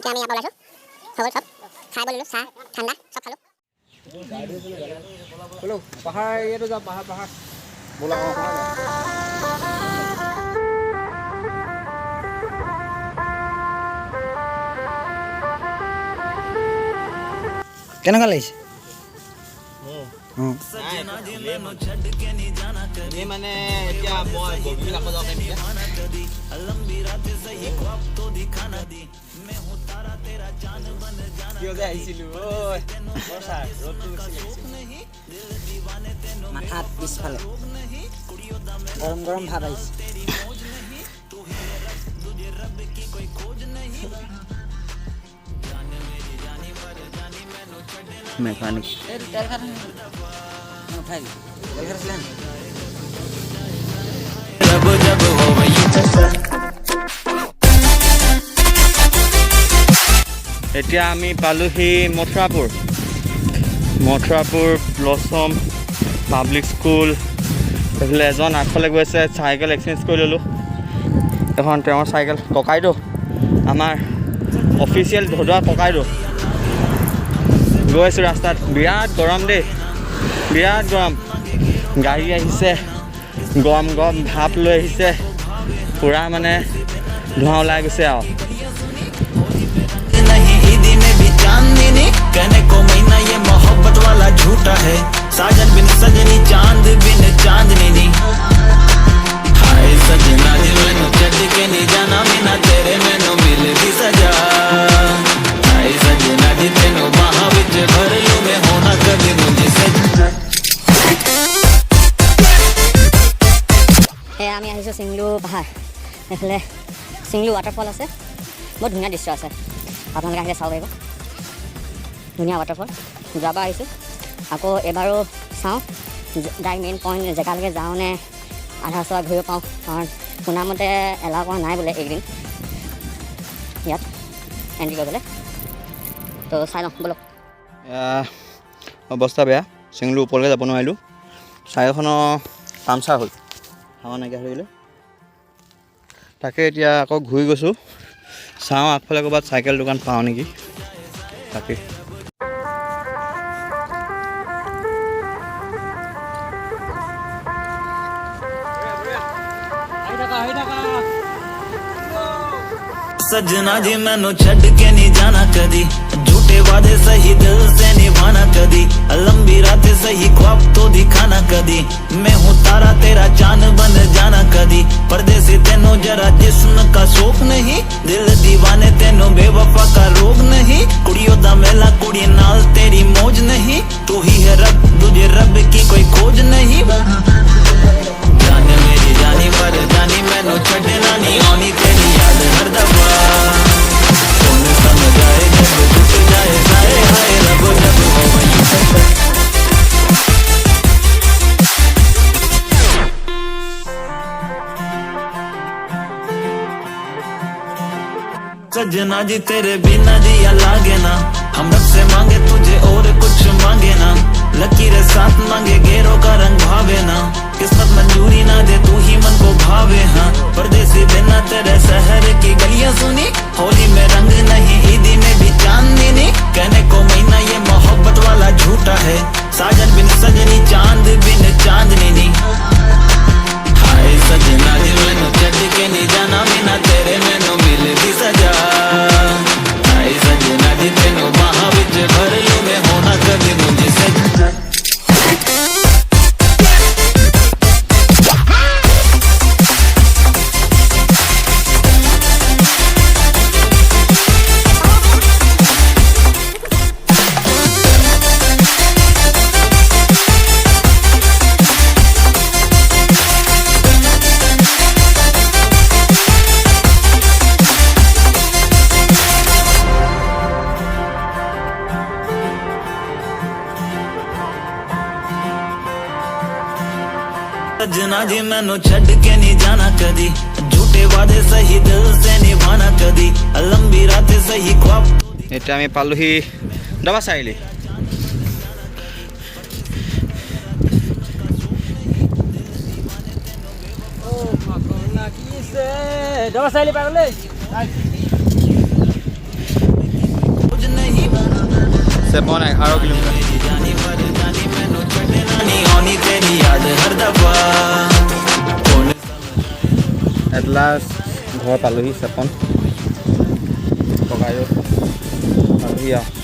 এতিয়া আমি ইয়াৰ পৰা ওলাইছোঁ হৈ গ'ল চব খাই বলিলোঁ চাহ ঠাণ্ডা চব খালোঁ বোলো পাহাৰ এৰিয়াটো যাওঁ পাহাৰ বোলা কেনেকুৱা লাগিছে মানে এতিয়া মই বগীবিল আকৌ যাব পাৰিম কিয় যে আহিছিলোঁ মাথাত পিছফালে গৰম গৰম ভাৱ আহিছে মেকানিক এতিয়া আমি পালোহি মথুৰাপুৰ ব্লছম পাব্লিক স্কুল এইফালে এজন আগফালে গৈছে চাইকেল এক্সচেঞ্জ কৰি ল'লোঁ এখন তেওঁৰ চাইকেল ককাইদেউ আমাৰ অফিচিয়েল ধদোৱা ককাইদেউ গৈ আছোঁ ৰাস্তাত বিৰাট গৰম দেই বিৰাট গৰম গাড়ী আহিছে গৰম ভাপ লৈ আহিছে পূৰা মানে ধোঁৱা ওলাই গৈছে আৰু कहने को महीना ये मोहब्बत वाला झूठा है साजन बिन सजनी चांद बिन चांदनी नी हाय सजना दिल मैनू छड्ड के नहीं जाना मीना तेरे मैनू मिल दी सजा हाय सजना दी तेनू बाहां विच भर लूं मैं होना कभी मुझसे আমি আহিছোঁ চিংলু পাহাৰ এইফালে চিংলু ৱাটাৰফল আছে বহুত ধুনীয়া দৃশ্য আছে আপোনালোকে আহিলে চাব পাৰিব ধুনীয়া ৱাটাৰফল যোৱাবাৰ আহিছোঁ আকৌ এবাৰো চাওঁ ডাইৰেক্ট মেইন পইণ্ট জেগালৈকে যাওঁ নে আধা চোৱা ঘূৰিব পাওঁ কাৰণ শুনামতে এলাও কৰা নাই বোলে এইকেইদিন ইয়াত এণ্ট্ৰি কৰিবলৈ তো চাই লওঁ ব'লক অৱস্থা বেয়া চিংলু ওপৰলৈকে যাব নোৱাৰিলোঁ চাইকেলখনৰ পামচাৰ হ'ল হাৱা নাইকিয়া হৈ গ'লে তাকে এতিয়া আকৌ ঘূৰি গৈছোঁ চাওঁ আগফালে ক'ৰবাত চাইকেল দোকান পাওঁ নেকি তাকে सजना जी मैनू छड्ड के नहीं जाना कदी झूठे वादे सही दिल से निभाना कदी लंबी रातें सही ख्वाब तो दिखाना कदी मैं हूँ तारा तेरा चांद बन जाना कदी परदेसी तेनों जरा जिस्म का शौक नहीं दिल दीवाने तेनों बेवफा का रोग नहीं कुड़ियों दा मेला कुड़ी नाल तेरी मौज नहीं तू ही है रब तुझे रब की कोई खोज नहीं जान मेरी जानी पर जानी मैनू छड्डना नहीं आनी तेरी याद हर दफा कौन समझ आए जब टूट जाए साए हाय रब जब हो वही सजना जी तेरे बिना जिया लागे ना हम रब से मांगे तुझे और कुछ मांगे ना लकीरें साथ मांगे गेरों का रंग भावे ना किस्मत मंजूरी ना दे तू ही मन को भावे हाँ परदेसी बिना तेरे शहर की गलियां सुनी होली में रंग नहीं ईदी में भी चांदनी नहीं कहने को महीना ये मोहब्बत वाला झूठा है साजन बिन सजनी चांद बिन चांदनी नहीं हाय सजना दिल मैनू छड्ड के नहीं जाना मीना तेरे मैनू मिल दी सजा हाय सजना दी तेनू बाहां विच भर लूं मैं होना कभी मुझसे सजना जी मैनू छड्ड के नहीं जाना कदी झूठे वादे सही दिल से निभाना कदी लंबी रातें सही ख्वाब এতিয়া আমি পালোহি দবা চাৰিআলি চেপন 11 কিলোমিটাৰ जानी पर जानी मैनू छड्डना नहीं आनी तेरी याद हर दफा এট লাষ্ট ঘৰ পালোহি চেপন ককাইদেউ পালোহি আৰু